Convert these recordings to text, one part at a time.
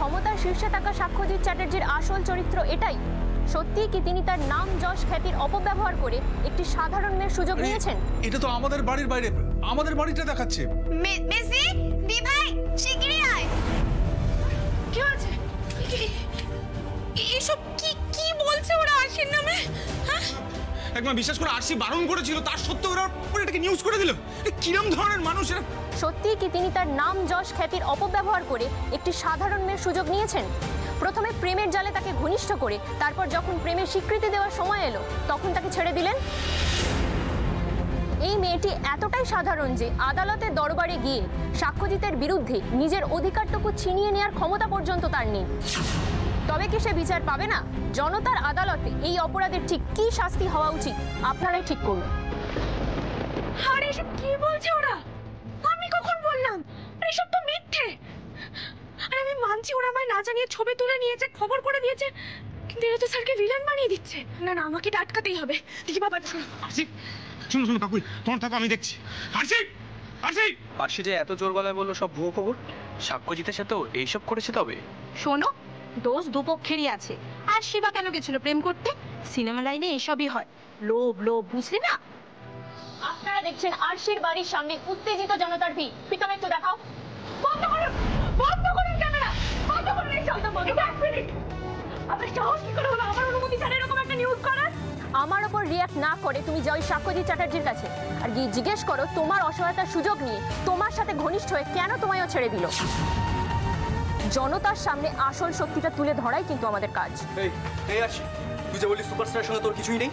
ক্ষমতার শীর্ষে থাকা সাক্ষ্যজিৎ চ্যাটার্জির আসল চরিত্র এটাই? সত্যি কি তিনি তার নাম যশ খ্যাতির অপব্যবহার করে একটি সাধারণ মেয়ের সুযোগ নিয়েছেন? এটা তো আমাদের বাড়ির বাইরে, আমাদের বাড়িটা দেখাচ্ছে। মেসি দি ভাই শিগগিরই আয়। কি হয়েছে? এসব কি বলছে ওরা আরশির নামে? হ্যাঁ, একবার বিশ্বাস করে আরশি বারণ করেছিল, তার সত্ত্বেও ওরা পুরো এটাকে নিউজ করে দিল। কিরম ধরনের মানুষ এরা? সত্যি কি তিনি তার নাম যশ খ্যাতির অপব্যবহার করে একটি সাধারণ মেয়ের সুযোগ নিয়েছেন? প্রথমে প্রেমের জালে তাকে ঘনিষ্ঠ করে তারপর যখন প্রেমের স্বীকৃতি দেওয়ার সময় এলো তখন তাকে ছেড়ে দিলেন। এই মেয়েটি এতটাই সাধারণ যে আদালতের দরবারে গিয়ে সাক্ষ্যজিতের বিরুদ্ধে নিজের অধিকারটুকু ছিনিয়ে নেওয়ার ক্ষমতা পর্যন্ত তার নেই। তবে কি সে বিচার পাবে না? জনতার আদালতে এই অপরাধের ঠিক কি শাস্তি হওয়া উচিত আপনারাই ঠিক করুন। আরে এসব কি বলছে ওরা? আমি কখন বললাম? এসব তো মিথ্যে। আরে আমি মানছি ওরা আমায় না জানিয়ে ছবি তুলে নিয়েছে, খবর করে দিয়েছে, কিন্তু এরা তো স্যারকে ভিলেন বানিয়ে দিচ্ছে। না না, আমাকে আটকাতেই হবে। দেখি বাবা, আরশি শুনো শুনো কাকুই, তোমার থাকো, আমি দেখছি। আরশি আরশি আরশি যে এত জোর গলায় বললো সব ভুয়ো খবর, সাক্ষ্যজিতের সাথেও এইসব করেছে। তবে শোনো, দোষ দুপক্ষেরই আছে। আর শিবা কেন গেছিল প্রেম করতে? সিনেমা লাইনে এসবই হয়, লোভ লোভ, বুঝলি না? আপনারা দেখছেন আরশির বাড়ির সামনে উত্তেজিত জনতার ভিড়। পিছনে একটু দেখাও। বন্ধ করুন, বন্ধ করুন ক্যামেরা, বন্ধ করুন এই শব্দ, বন্ধ। এক মিনিট, আপনার সাহস কি করে হলো আমার অনুমতি ছাড়া এরকম একটা নিউজ করার? আমার ওপর রিয়াক্ট না করে তুমি যাও সাক্ষ্যজিৎ চ্যাটার্জির কাছে আর গিয়ে জিজ্ঞেস করো তোমার অসহায়তার সুযোগ নিয়ে তোমার সাথে ঘনিষ্ঠ হয়ে কেন তোমায়ও ছেড়ে দিল। জনতার সামনে আসল সত্যিটা তুলে ধরাই কিন্তু আমাদের কাজ। এই আরশি, তুই যে বললি সুপারস্টারের সঙ্গে তোর কিছুই নেই,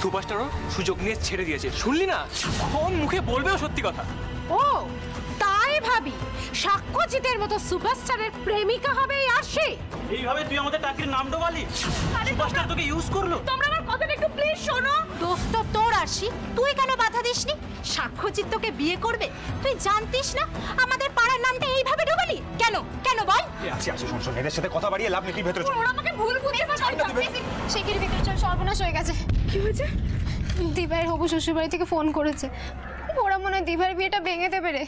সুপারস্টারও সুযোগ নিয়ে ছেড়ে দিয়েছে, শুনলি না? কোন মুখে বলবেও সত্যি কথা। ও তাই ভাবি সাক্ষ্যজিতের মতো সুপারস্টারের প্রেমিকা হবে এই আরশি? এইভাবে তুই আমাদের টাকির নাম ডোবালি, সুপারস্টার তোকে ইউজ করলো। তোমরা আমার কথাটা একটু প্লিজ শোনো। দোষ তো তোর আরশি, তুই কেন বাধা দিসনি? সাক্ষ্যজিৎ তোকে বিয়ে করবে, তুই জানতিস না? আমাদের পাড়ার নামটা এইভাবে ডোবালি কেন? কেন বল? আরশি আরশি শোন শোন, এদের সাথে কথা বাড়িয়ে লাভ নেই, তুই ভেতরে চল। ওরা আমাকে ভুল বুঝিয়েছে। শিগগির ভিতরে চল, সর্বনাশ হয়ে গেছে। কি হয়েছে? দিভাইয়ের হবু শ্বশুর বাড়ি থেকে ফোন করেছে, ওরা মনে হয় দিভাইয়ের বিয়েটা ভেঙে দেবে রে।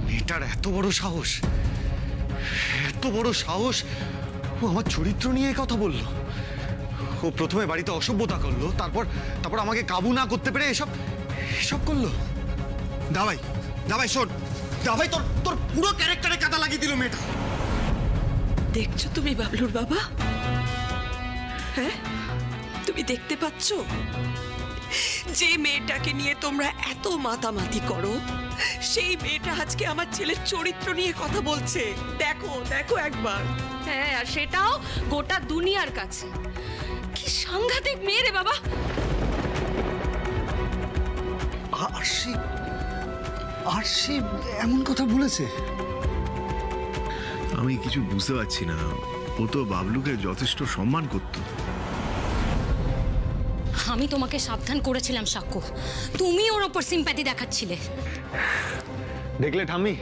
মেয়েটার এত বড় সাহস, এত বড় সাহস! ও আমার চরিত্র নিয়ে কথা বলল। ও প্রথমে বাড়িতে অসভ্যতা করলো, তারপর আমাকে কাবু না করতে পেরে এসব করলো। দাবাই দাবাই শোন, দাবাই তোর পুরো ক্যারেক্টারে কাদা লাগিয়ে দিল মেয়েটা। দেখছো তুমি বাবলুর বাবা? হ্যাঁ, তুমি দেখতে পাচ্ছ যে মেয়েটাকে নিয়ে তোমরা এত মাতামাতি করো, সেই মেয়েটা আজকে আমার ছেলের চরিত্র নিয়ে কথা বলছে। দেখো দেখো একবার। হ্যাঁ, আর সেটাও গোটা দুনিয়ার কাছে। কি সাংঘাতিক মেয়ে রে বাবা। আরশি এমন কথা বলেছে? আমি কিছু বুঝতে পারছি না। ও তো বাবলুকে যথেষ্ট সম্মান করত। আমি তোমাকে সাবধান করেছিলাম সাক্ষ্য, তুমি ওর ওপর সিম্প্যাথি দেখাচ্ছিলে। দেখলে ঠাম্মি,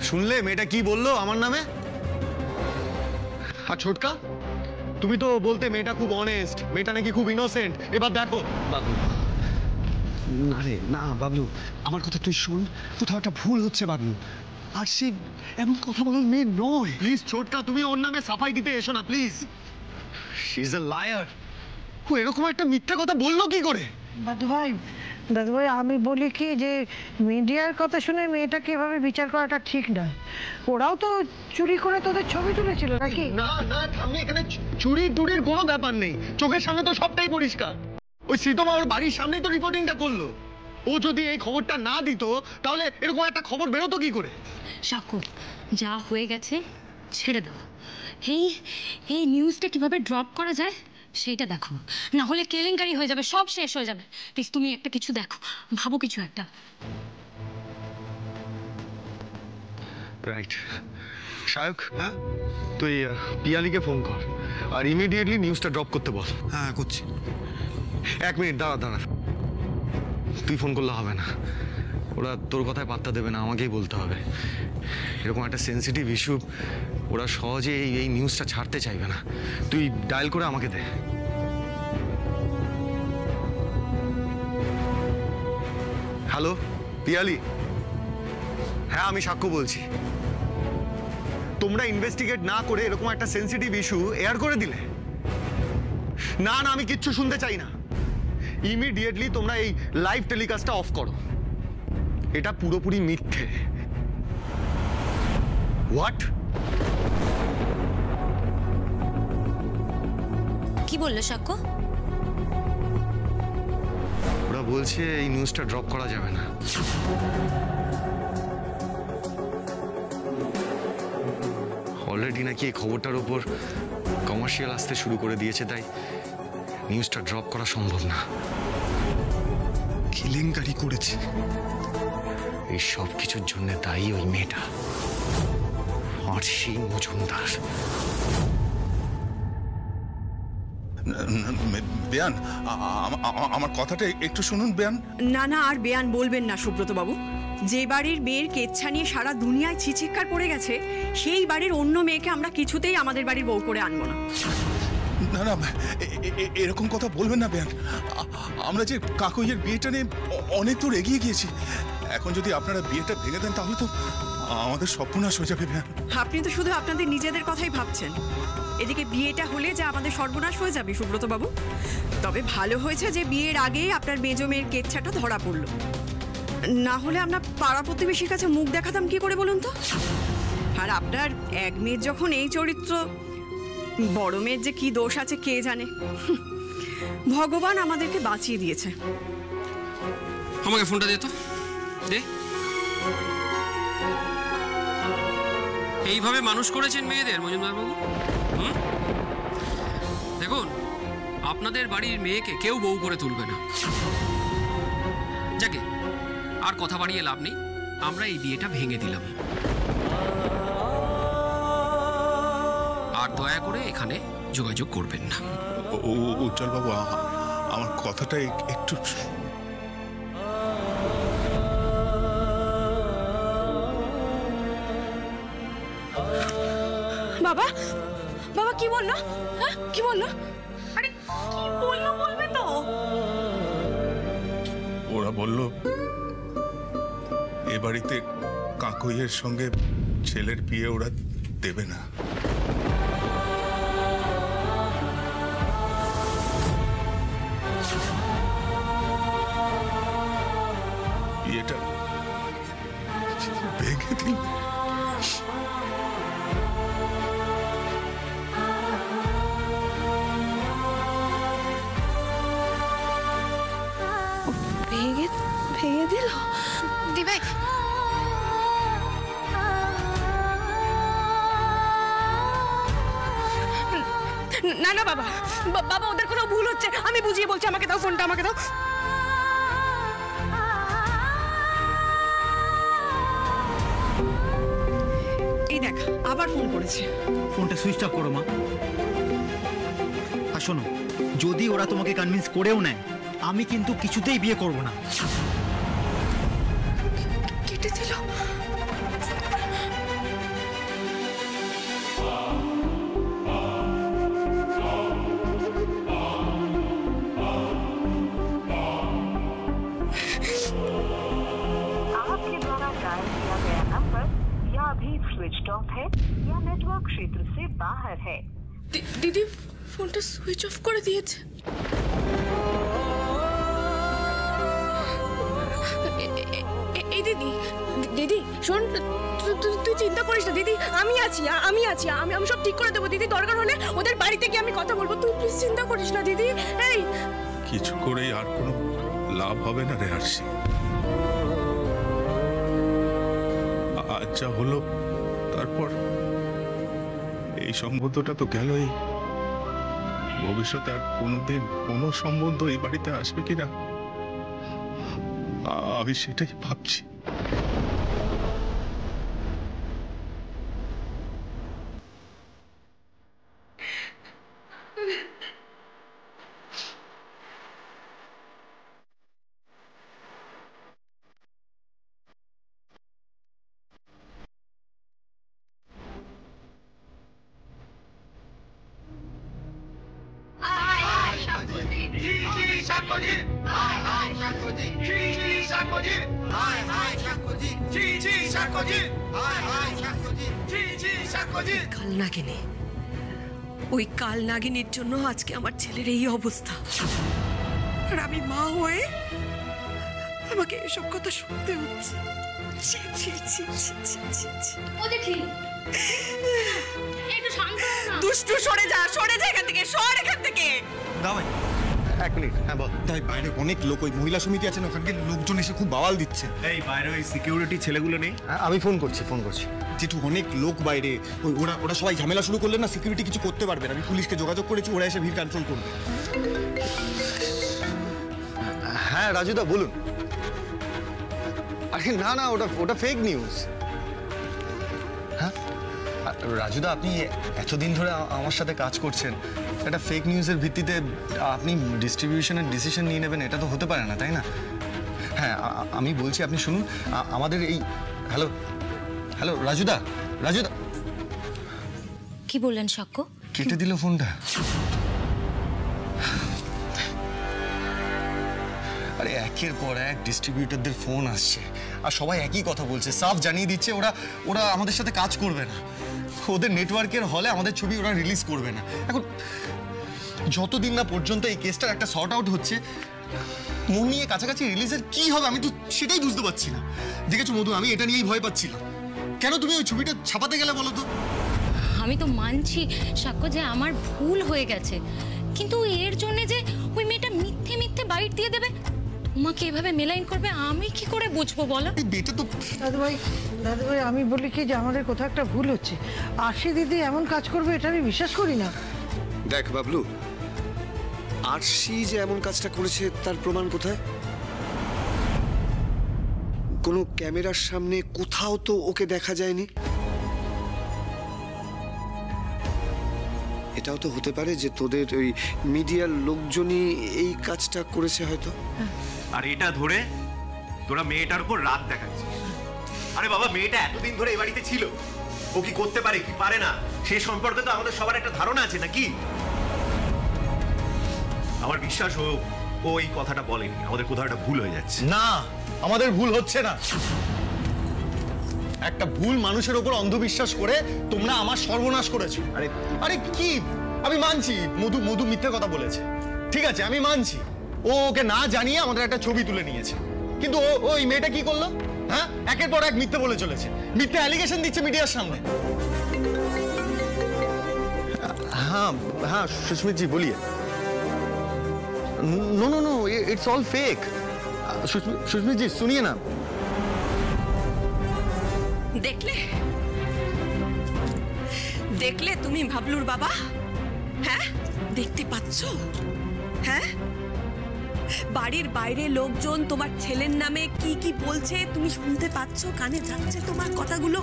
শুনলে মেয়েটা কি বললো আমার নামে? আর ছোটকা, তুমি তো বলতে মেয়েটা খুব অনেস্ট, মেয়েটা নাকি খুব ইনোসেন্ট। এবার দেখো। বাবলু, না রে না বাবলু, আমার কথা তুই শোন, কোথাও একটা ভুল হচ্ছে বাবলু। আরশি এমন কথা বলার মেয়ে নয়। প্লিজ ছোটকা, তুমি ওর নামে সাফাই দিতে এসো না please. She is a liar. ও এরকম একটা মিথ্যা কথা বললো কি করে? দাদু ভাই আমি বলি কি যে মিডিয়ার কথা শুনে মেয়েটাকে এভাবে বিচার করাটা ঠিক নয়। ওরাও তো চুরি করে তোদের ছবি তুলেছিল নাকি? না না ঠাম্মি, এখানে চুরি টুরির কোনো ব্যাপার নেই, চোখের সামনে তো সবটাই পরিষ্কার। ওই শ্রীতমা ওর বাড়ির সামনেই তো রিপোর্টিংটা করলো। ও যদি এই খবরটা না দিত তাহলে এরকম একটা খবর বেরোতো কি করে? সাক্ষ্য, যা হয়ে গেছে ছেড়ে দাও। এই নিউজটা কিভাবে ড্রপ করা যায় সেইটা দেখো, না হলে কেলেঙ্কারি হয়ে যাবে, সব শেষ হয়ে যাবে। প্লিজ তুমি একটা কিছু দেখো, ভাবো কিছু একটা। রাইট। শায়ক, হ্যাঁ তুই পিয়ালিকে ফোন কর আর ইমিডিয়েটলি নিউজটা ড্রপ করতে বল। হ্যাঁ করছি। 1 মিনিট দাঁড়া। তুই ফোন করলে হবে না, ওরা তোর কথায় পাত্তা দেবে না, আমাকেই বলতে হবে। এরকম একটা সেন্সিটিভ ইস্যু ওরা সহজে এই নিউজটা ছাড়তে চাইবে না। তুই ডায়াল করে আমাকে দে। হ্যালো পিয়ালি, হ্যাঁ আমি সাক্ষ্য বলছি। তোমরা ইনভেস্টিগেট না করে এরকম একটা সেন্সিটিভ ইস্যু এয়ার করে দিলে? না না, আমি কিচ্ছু শুনতে চাই না। ইমিডিয়েটলি তোমরা এই লাইভ টেলিকাস্টটা অফ করো। এটা পুরোপুরি মিথ্যে। হোয়াট? কি বললো সাক্ষ্য? ওরা বলছে এই নিউজটা ড্রপ করা যাবে না। অলরেডি নাকি এই খবরটার উপর কমার্শিয়াল আসতে শুরু করে দিয়েছে, তাই নিউজটা ড্রপ করা সম্ভব না। কেলেঙ্কারি করেছে। এই সব কিছুর জন্য দায়ী ওই মেয়েটা, আরশি মজুমদার। বেয়ান, আমার কথাটা একটু শুনুন বেয়ান। না না, আর বেয়ান বলবেন না সুব্রত বাবু। যে বাড়ির মেয়ের কেচ্ছা নিয়ে সারা দুনিয়ায় ছিচিৎকার পড়ে গেছে, সেই বাড়ির অন্য মেয়েকে আমরা কিছুতেই আমাদের বাড়ির বউ করে আনবো না। না না, এরকম কথা বলবেন না বেয়ান। আমরা যে কাকুইয়ের বিয়েটা নিয়ে অনেক দূর এগিয়ে গিয়েছি। এখন যদি আপনারা বিয়েটা ভেঙে দেন তাহলে তো আমাদের সর্বনাশ হয়ে যাবে বেয়ান। আপনি তো শুধু আপনাদের নিজেদের কথাই ভাবছেন। এদিকে বিয়েটা হলে যে আমাদের সর্বনাশ হয়ে যাবে সুব্রত বাবু। তবে ভালো হয়েছে যে বিয়ের আগে আপনার মেজ মেয়ের কেচ্ছাটা ধরা পড়লো। না হলে আমরা পাড়া প্রতিবেশীর কাছে মুখ দেখাতাম কি করে বলুন তো? আর আপনার এক মেয়ের যখন এই চরিত্র, বড় মেয়ের যে কি দোষ আছে কে জানে। ভগবান আমাদেরকে বাঁচিয়ে দিয়েছে। আমাকে ফোনটা দে তো, দে। এইভাবে মানুষ করেছেন মেয়েদের মজুমদার বাবু? দেখুন, আপনাদের বাড়ির মেয়েকে কেউ বউ করে তুলবে না। যাকে আর কথা বাড়িয়ে লাভ নেই, আমরা এই বিয়েটা ভেঙে দিলাম। আর দয়া করে এখানে যোগাযোগ করবেন না। উজ্জ্বল বাবু, আমার কথাটা একটু। বাবা, বাবা কি বললো? হ্যাঁ কি বললো? আরে কি বললো বলবে তো? ওরা বলল এ বাড়িতে কাকুইয়ের সঙ্গে ছেলের বিয়ে ওরা দেবে না। বিয়েটা ভেঙে দিল। ভেঙে দিল দিবে। না না বাবা, বাবা ওদের কোথাও ভুল হচ্ছে। আমি বুঝিয়ে বলছি, আমাকে দাও ফোনটা, আমাকে দাও। এই দেখ আবার ফোন করেছে। ফোনটা সুইচ অফ করো মা। আর শোনো, যদি ওরা তোমাকে কনভিন্স করেও নেয়, আমি কিন্তু কিছুতেই বিয়ে করব না। কেটে দিল। आपके द्वारा डायल किया गया नंबर या अभी स्विच ऑफ है या नेटवर्क क्षेत्र से बाहर है। দিদি ফোনটা সুইচ অফ করে দিয়েছে। এই দিদি, দিদি শোন, তুই চিন্তা করিস না দিদি, আমি আছি, আমি আছি, আমি সব ঠিক করে দেবো দিদি। দরকার হলে ওদের বাড়িতে গিয়ে আমি কথা বলবো। তুই প্লিজ চিন্তা করিস না দিদি। এই কিছু করেই আর কোনো লাভ হবে না রে আরশি। আজ যা হলো, তারপর এই সম্বন্ধটা তো গেলই। ভবিষ্যতে আর কোনোদিন কোনো সম্বন্ধ এই বাড়িতে আসবে কিনা আমি সেটাই ভাবছি। কাল নাগিনী, ওই কাল নাগিনীর জন্য আজকে আমার ছেলের এই অবস্থা। আর আমি মা হয়ে আমাকে এসব কথা শুনতে হচ্ছে। ছি, ছি, ছি, ছি, ছি, ছি, ছি। দুষ্টু সরে যা, সরে যা এখান থেকে, সর এখান থেকে। দাঁড়াই এক মিনিট। হ্যাঁ বল। তাই বাইরে অনেক লোক, ওই মহিলা সমিতি আছেন, ওখানকার লোকজন এসে খুব বাওয়াল দিচ্ছে। এই বাইরে ওই সিকিউরিটি ছেলেগুলো নেই? আমি ফোন করছি। যেটু অনেক লোক বাইরে, ওরা সবাই ঝামেলা শুরু করলে না, সিকিউরিটি কিছু করতে পারবে না। আমি পুলিশকে যোগাযোগ করেছি, ওরা এসে ভিড় কন্ট্রোল করবে। হ্যাঁ রাজুদা বলুন। আরে না না, ওটা ফেক নিউজ। হ্যাঁ রাজুদা, আপনি এতদিন ধরে আমার সাথে কাজ করছেন, একটা ফেক নিউজের ভিত্তিতে আপনি ডিস্ট্রিবিউশনের ডিসিশন নিয়ে নেবেন, এটা তো হতে পারে না, তাই না? হ্যাঁ আমি বলছি, আপনি শুনুন, আমাদের এই হ্যালো হ্যালো রাজুদা কি বললেন সাক্ষ্য? কেটে দিল ফোনটা। আরে একের পর এক ডিস্ট্রিবিউটরদের ফোন আসছে, আর সবাই একই কথা বলছে, সাফ জানিয়ে দিচ্ছে ওরা আমাদের সাথে কাজ করবে না, ওদের নেটওয়ার্কের হলে আমাদের ছবি ওরা রিলিজ করবে না। এখন যতদিন না পর্যন্ত এই কেসটার একটা সর্ট আউট হচ্ছে, মন নিয়ে কাছাকাছি রিলিজের কি হবে আমি তো সেটাই বুঝতে পারছি না। দেখেছো মধু, আমি এটা নিয়েই ভয় পাচ্ছিলাম। কেন তুমি ওই ছবিটা ছাপাতে গেলে বলো তো? আমি তো মানছি সাক্ষ্য যে আমার ভুল হয়ে গেছে, কিন্তু এর জন্য যে ওই মেয়েটা মিথ্যে মিথ্যে বাইট দিয়ে দেবে, তোমাকে এভাবে মেলাইন করবে, আমি কি করে বুঝবো বলো? বেটা তো দাদুভাই আমি বলি কি যে আমাদের কোথাও একটা ভুল হচ্ছে। আরশি দিদি এমন কাজ করবে এটা আমি বিশ্বাস করি না। দেখ বাবলু, আরশি যে এমন কাজটা করেছে তার প্রমাণ কোথায়? কোনো ক্যামেরার সামনে কোথাও তো ওকে দেখা যায়নি। এটাও তো হতে পারে যে তোদের ওই মিডিয়ার লোকজনই এই কাজটা করেছে হয়তো। আর এটা ধরে তোরা মেয়েটার উপর রাগ দেখাচ্ছিস। আরে বাবা, মেয়েটা এতদিন ধরে এই বাড়িতে ছিল, ও কি করতে পারে কি পারে না সে সম্পর্কে তো আমাদের সবার একটা ধারণা আছে নাকি? আমার বিশ্বাস ও এই কথাটা বলেনি, আমাদের কোথাও একটা ভুল হয়ে যাচ্ছে। না, আমাদের ভুল হচ্ছে না। একটা ভুল মানুষের উপর অন্ধবিশ্বাস করে তোমরা আমার সর্বনাশ করেছো। আরে কি, আমি মানছি মধু মিথ্যে কথা বলেছে, ঠিক আছে আমি মানছি, ও ওকে না জানিয়ে আমাদের একটা ছবি তুলে নিয়েছে, কিন্তু ওই মেয়েটা কি করলো? হ্যাঁ, একের পর এক মিথ্যে বলে চলেছে, মিথ্যে অ্যালিগেশন দিচ্ছে মিডিয়ার সামনে। हाँ हाँ सुष्मित जी बोलिए। No no no it's all fake. Sushmit ji सुनिए ना। দেখলে তুমি ভাবলুর বাবা? হ্যাঁ দেখতে পাচ্ছ? হ্যাঁ বাড়ির বাইরে লোকজন তোমার ছেলের নামে কি কি বলছে তুমি শুনতে পাচ্ছ, কানে যাচ্ছে তোমার কথাগুলো।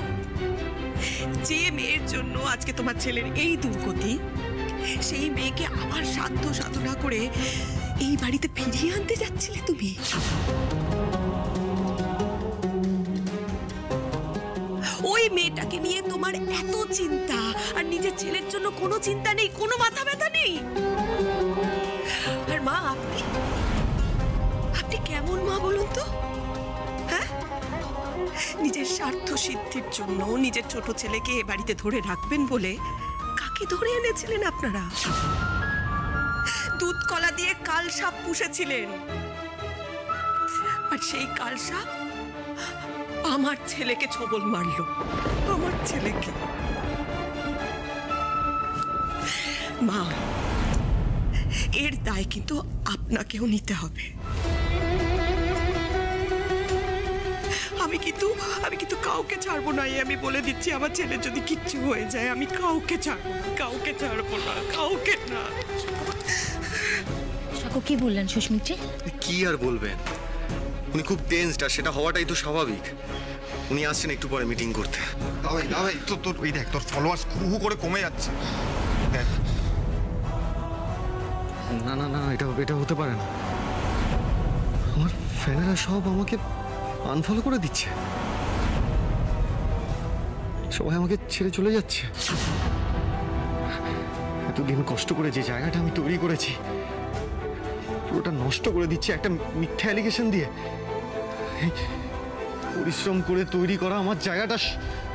যে মেয়ের জন্য আজকে তোমার ছেলের এই দুর্গতি, সেই মেয়েকে আবার সাধ্য সাধনা করে এই বাড়িতে ফিরিয়ে আনতে যাচ্ছিলে তুমি। ওই মেয়েটাকে নিয়ে তোমার এত চিন্তা, আর নিজের ছেলের জন্য কোনো চিন্তা নেই, কোনো মাথা ব্যথা নেই। আর মা, আপনি কেমন মা বলুন তো? হ্যাঁ, নিজের স্বার্থ সিদ্ধির জন্য নিজের ছোট ছেলেকে এ বাড়িতে ধরে রাখবেন বলে কাকে ধরে এনেছিলেন আপনারা? দুধ কলা দিয়ে কাল সাপ পুষেছিলেন, আর সেই কাল সাপ আমার ছেলেকে ছোবল মারলো, আমার ছেলেকে। মা, এর দায় কিন্তু আপনাকেও নিতে হবে। আমি কিন্তু কাউকে ছাড়বো না, আমি বলে দিচ্ছি। আমার ছেলের যদি কিচ্ছু হয়ে যায় আমি কাউকে ছাড়বো না, কাউকে না। সাকু কি বললেন সুস্মিত জি? কি আর বলবেন, উনি খুব টেনসড, আর সেটা হওয়াটাই তো স্বাভাবিক। উনি আসছেন একটু পরে মিটিং করতে। ভাই তোর ওই দেখ, তোর ফলোয়ার্স হু করে কমে যাচ্ছে। দেখ না না না, এটা হতে পারে না। আমার ফ্যানেরা সব আমাকে আনফলো করে দিচ্ছে, সবাই আমাকে ছেড়ে চলে যাচ্ছে। এতদিন কষ্ট করে যে জায়গাটা আমি তৈরি করেছি পুরোটা নষ্ট করে দিচ্ছে একটা মিথ্যা অ্যালিগেশন দিয়ে। পরিশ্রম করে তৈরি করা আমার জায়গাটা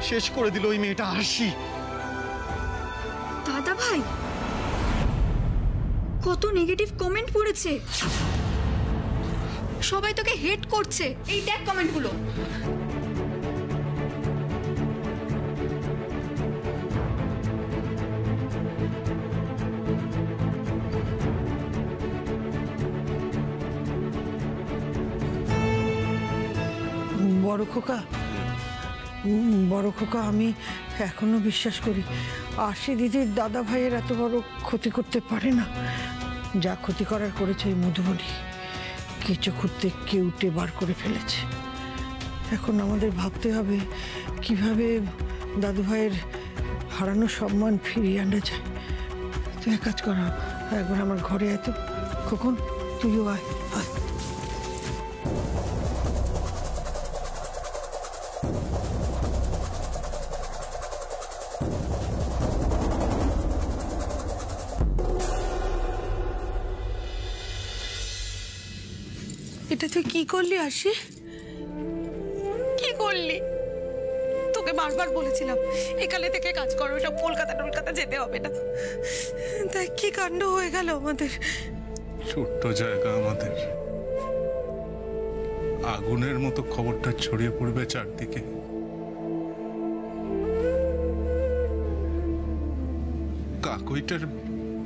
শেষ করে দিল ওই মেয়েটা আরশি। দাদা ভাই কত নেগেটিভ কমেন্ট পড়েছে, সবাই তোকে হেট করছে। এই দেখ কমেন্টগুলো। বড় খোকা, আমি এখনো বিশ্বাস করি আরশি দিদির দাদা ভাইয়ের এত বড় ক্ষতি করতে পারে না। যা ক্ষতি করার করেছে ওই মধুবনী, কিছু খুঁড়তে কেউটে বার করে ফেলেছে। এখন আমাদের ভাবতে হবে কিভাবে দাদু ভাইয়ের হারানো সম্মান ফিরিয়ে আনা যায়। তুই এক কাজ কর, একবার আমার ঘরে এত কখন তুইও আয়। এটা তুই কি করলি আরশি? কি করলি? তোকে বারবার বলেছিলাম এখানে থেকে কাজ করো, সব কলকাতা যেতে হবে না। তাই কি কাণ্ড হয়ে গেল আমাদের। ছোট্ট জায়গা আমাদের, আগুনের মতো খবরটা ছড়িয়ে পড়বে চারদিকে। কাকুইটার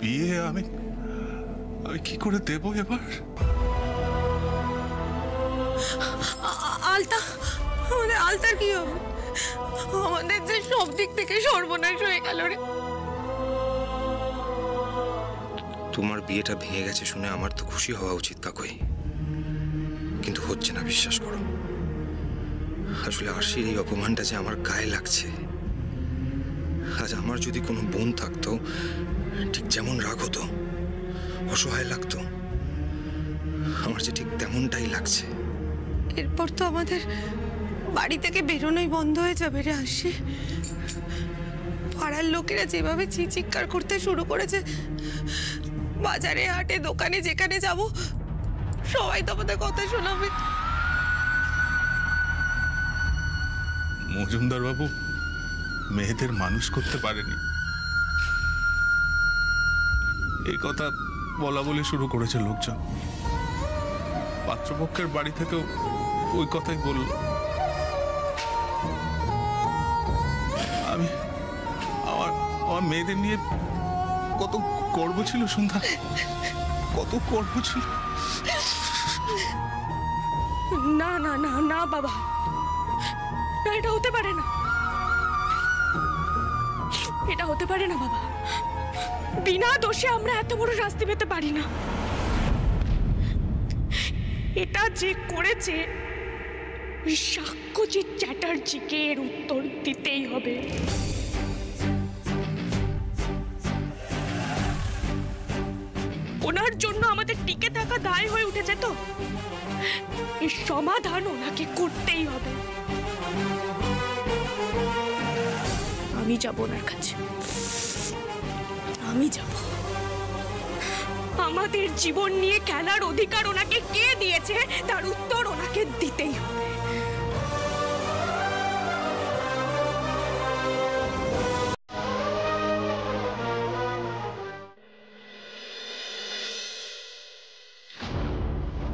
বিয়ে আমি কি করে দেব এবার? আলতা, আমাদের আলতার কি হবে? আমাদের যে সব দিক থেকে সর্বনাশ হয়ে গেল রে। তোমার বিয়েটা ভেঙে গেছে শুনে আমার তো খুশি হওয়া উচিত কাকুই, কিন্তু হচ্ছে না, বিশ্বাস করো। আসলে আরশির এই অপমানটা যে আমার গায়ে লাগছে। আজ আমার যদি কোনো বোন থাকতো, ঠিক যেমন রাগ হতো, অসহায় লাগতো, আমার যে ঠিক তেমনটাই লাগছে। এরপর তো আমাদের বাড়ি থেকে বেরোনোই বন্ধ হয়ে যাবে রে আরশি। পাড়ার লোকেরা যেভাবে চিৎকার করতে শুরু করেছে, বাজারে হাটে দোকানে যেখানে যাব সবাই তো আমাদের কথা শোনাবে। মজুমদার বাবু মেয়েদের মানুষ করতে পারেনি, এই কথা বলা বলে শুরু করেছে লোকজন। পাত্রপক্ষের বাড়ি থেকেও ওই কথাই বলল। আমার মেয়েদের নিয়ে কত গর্ব ছিল সন্ধ্যা, কত গর্ব ছিল। না না না না বাবা, এটা হতে পারে না, এটা হতে পারে না বাবা। বিনা দোষে আমরা এত বড় শাস্তি পেতে পারি না। এটা যে করেছে সাক্ষ্যজিৎ চ্যাটার্জিকে এর উত্তর দিতেই হবে। ওনার জন্য আমাদের টিকে থাকা দায় হয়ে উঠেছে, তো এর সমাধান ওনাকে করতেই হবে। আমি যাব ওনার কাছে, আমি যাব। আমাদের জীবন নিয়ে খেলার অধিকার ওনাকে কে দিয়েছে তার উত্তর ওনাকে দিতেই হবে।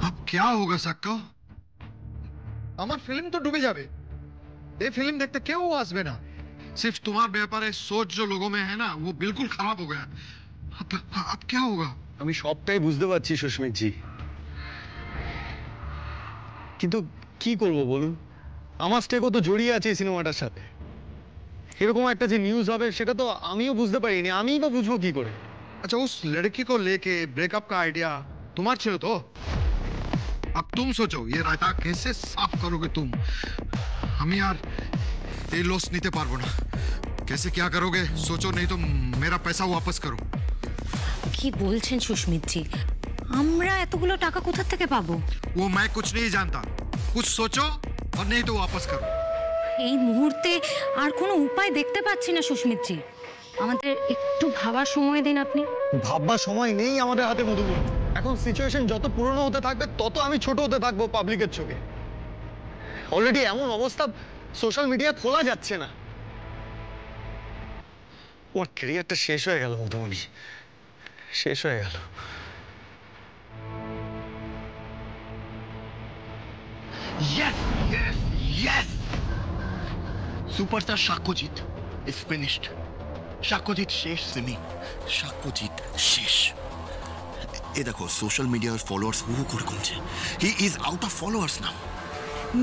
अब क्या होगा सक्को? আমার ফিল্ম তো ডুবে যাবে। ये फिल्म देखते क्यों आसबे ना? सिर्फ तुम्हारे व्यापारे सोच जो लोगों में है ना, वो बिल्कुल खराब हो गया। अब क्या होगा? আমি সবটাই বুঝতে পারছি সুস্মিত জি, কিন্তু কি করব বলুন? আমার স্টেকও তো জড়িয়ে আছে এই সিনেমাটার সাথে। এরকম একটা যে নিউজ হবে সেটা তো আমিও বুঝতে পারিনি, আমিই বা বুঝবো কি করে? अच्छा उस लड़की को लेके ब्रेकअप का आइडिया तुम्हारे छिलो तो? अब तुम सोचो ये रायता कैसे साफ करोगे तुम? हम यार ये लॉस नीते पारबो ना। कैसे क्या करोगे सोचो, नहीं तो मेरा पैसा वापस करो। কি বলছেন সুস্মিত জি? আমরা এতগুলো টাকা কোথা থেকে পাবো? वो मैं कुछ नहीं जानता, कुछ सोचो और नहीं तो वापस करो। এই মুহূর্তে আর কোনো উপায় দেখতে পাচ্ছি না সুস্মিত জি, আমাদের একটু ভাবার সময় দিন আপনি। ভাববার সময় নেই আমাদের হাতে মধুবন। এখন সিচুয়েশন যত পুরনো হতে থাকবে তত আমি ছোট হতে থাকবো পাবলিকের চোখে। অলরেডি এমন অবস্থা, সোশ্যাল মিডিয়া খোলা যাচ্ছে না। ওর ক্যারিয়ারটা শেষ হয়ে গেল মধুমণি, শেষ হয়ে গেল। Yes, yes, yes! Superstar Satyajit is finished. Satyajit শেষ সিমি, সাক্ষ্যজিৎ শেষ। এ দেখো সোশ্যাল মিডিয়ার ফলোয়ার্স হু করে কমছে। He is out of followers now.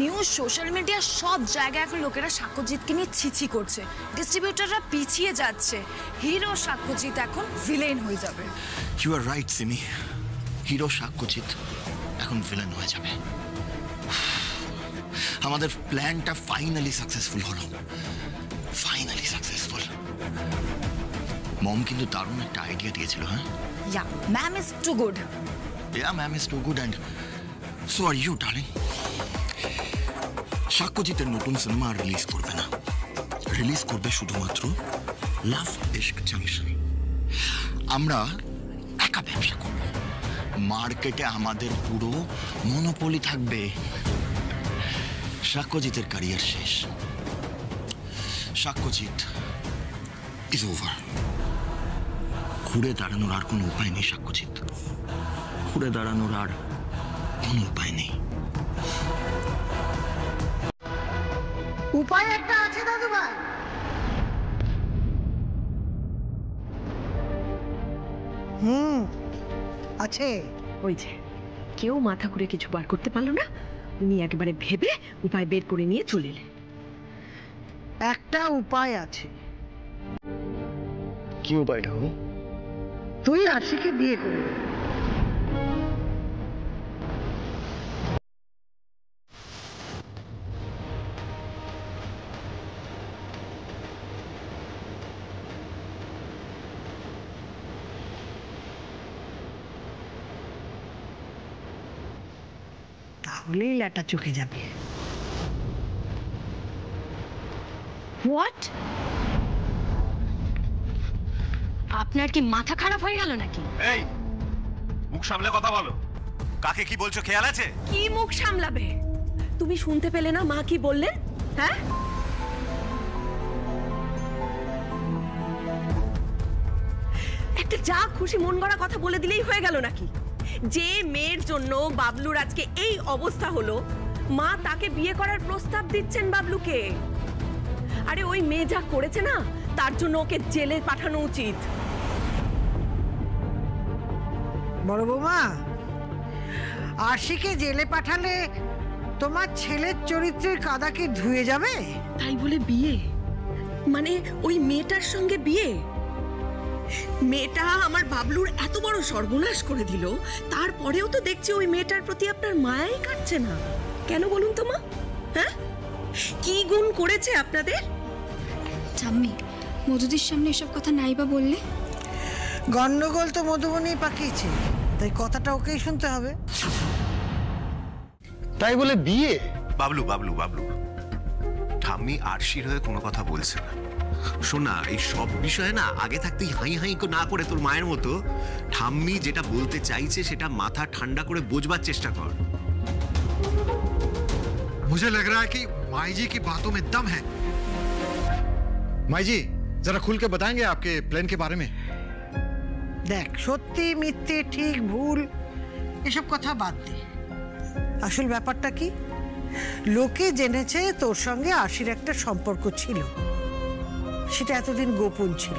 News social media সব জায়গায় এখন লোকেরা সাক্ষ্যজিৎকে নিয়ে ছিছি করছে, ডিস্ট্রিবিউটাররা পিছিয়ে যাচ্ছে। হিরো সাক্ষ্যজিৎ এখন ভিলেন হয়ে যাবে। You are right Simi, hero Sakshyajit এখন ভিলেন হয়ে যাবে। আমাদের প্ল্যানটা ফাইনালি সাকসেসফুল হলো, ফাইনালি সাকসেসফুল। মম কিন্তু দারুণ একটা আইডিয়া দিয়েছিল। হ্যাঁ, yeah ma'am is too good. Yeah ma'am is too good and so are you darling. সাক্ষ্যজিতের নতুন সিনেমা রিলিজ করবে না, রিলিজ করবে শুধুমাত্র লাভ ইশক জাংশন। আমরা একা ব্যবসা করব, মার্কেটে আমাদের পুরো মনোপলি থাকবে। সাক্ষ্যজিতের ক্যারিয়ার শেষ, সাক্ষ্যজিৎ ইজ ওভার। ঘুরে দাঁড়ানোর আর কোনো উপায় নেই সাক্ষ্যজিৎ, ঘুরে দাঁড়ানোর আর কোনো উপায় নেই। উপায় একটা আছে দাদু ভাই। আছে। ওই যে কেউ মাথা ঘুরে কিছু বার করতে পারলো না, উনি একেবারে ভেবে উপায় বের করে নিয়ে চলে এলেন। একটা উপায় আছে। কি উপায়টা? তুই আশিকে বিয়ে করবি। তাহলেই ল্যাটা চোখে যাবে। হোয়াট? আপনার কি মাথা খারাপ হয়ে গেল নাকি? এই মুখ সামলে কথা বলো, কাকে কি বলছো খেয়াল আছে? কি মুখ সামলাবে? তুমি শুনতে পেলে না মা কি বললেন? হ্যাঁ, একটা যা খুশি মন গড়া কথা বলে দিলেই হয়ে গেল নাকি? যে মেয়ের জন্য বাবলুর আজকে এই অবস্থা হলো, মা তাকে বিয়ে করার প্রস্তাব দিচ্ছেন বাবলুকে। আরে ওই মেয়ে যা করেছে না, তার জন্য ওকে জেলে পাঠানো উচিত। বড় বৌমা, আশিকে জেলে পাঠালে তোমার ছেলের চরিত্রের কাদা কি ধুয়ে যাবে? তাই বলে বিয়ে? মানে ওই মেয়েটার সঙ্গে বিয়ে? মেয়েটা আমার বাবলুর এত বড় সর্বনাশ করে দিল, তারপরেও তো দেখছি ওই মেয়েটার প্রতি আপনার মায়াই কাটছে না। কেন বলুন তো মা? হ্যাঁ, কি গুণ করেছে আপনাদের? ঠাম্মি, মধুদির সামনে এসব কথা নাই বা বললে? গন্ডগোল তো মধুবনী পাকিয়েছে, তাই কথাটা ওকেই শুনতে হবে। তাই বলে বিয়ে? বাবলু বাবলু বাবলু, ঠাম্মি আরশির হয়ে কোনো কথা বলছে না। শোনা, এই সব বিষয়ে না আগে থাকতেই হাই হাই না করে তোর মায়ের মতো ঠাম্মি যেটা বলতে চাইছে সেটা মাথা ঠান্ডা করে বোঝবার চেষ্টা কর। मुझे लग रहा है कि माई जी की बातों में दम है। माई जी जरा खुल के बताएंगे आपके प्लान के बारे में। দেখ, সত্যি মিথ্যে ঠিক ভুল এসব কথা বাদ দে। আসল ব্যাপারটা কি, লোকে জেনেছে তোর সঙ্গে আশির একটা সম্পর্ক ছিল, সেটা এতদিন গোপন ছিল।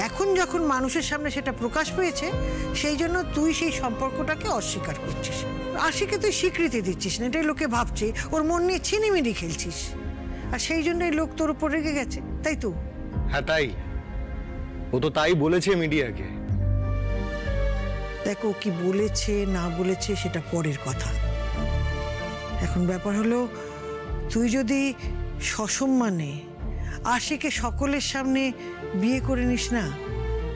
এখন যখন মানুষের সামনে সেটা প্রকাশ পেয়েছে, সেই জন্য তুই সেই সম্পর্কটাকে অস্বীকার করছিস। আশিকে তুই স্বীকৃতি দিচ্ছিস না, এটাই লোকে ভাবছে ওর মন নিয়ে ছিনিমিনি খেলছিস, আর সেই জন্যই লোক তোর উপর রেগে গেছে, তাই তো? হ্যাঁ তাই, ও তো তাই বলেছে মিডিয়াকে। দেখো, কি বলেছে না বলেছে সেটা পরের কথা। এখন ব্যাপার হলো, তুই যদি সসম্মানে আশিকে সকলের সামনে বিয়ে করে নিস না,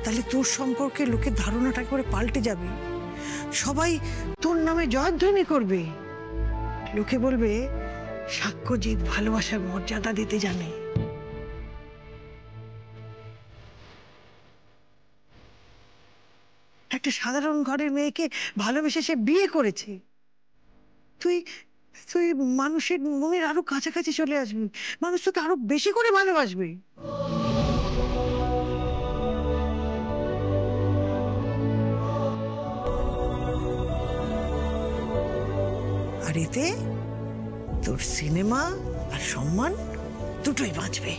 তাহলে তোর সম্পর্কে লোকের ধারণাটা করে পাল্টে যাবে। সবাই তোর নামে জয়ধ্বনি করবে, লোকে বলবে সাক্ষ্যজিৎ ভালোবাসার মর্যাদা দিতে জানে। একটা সাধারণ ঘরের মেয়েকে ভালোবেসে সে বিয়ে করেছে। তুই তুই মানুষের মনের আরো কাছাকাছি চলে আসবি, মানুষ তোকে আরো বেশি করে ভালোবাসবে। আর এতে তোর সিনেমা আর সম্মান দুটোই বাঁচবে।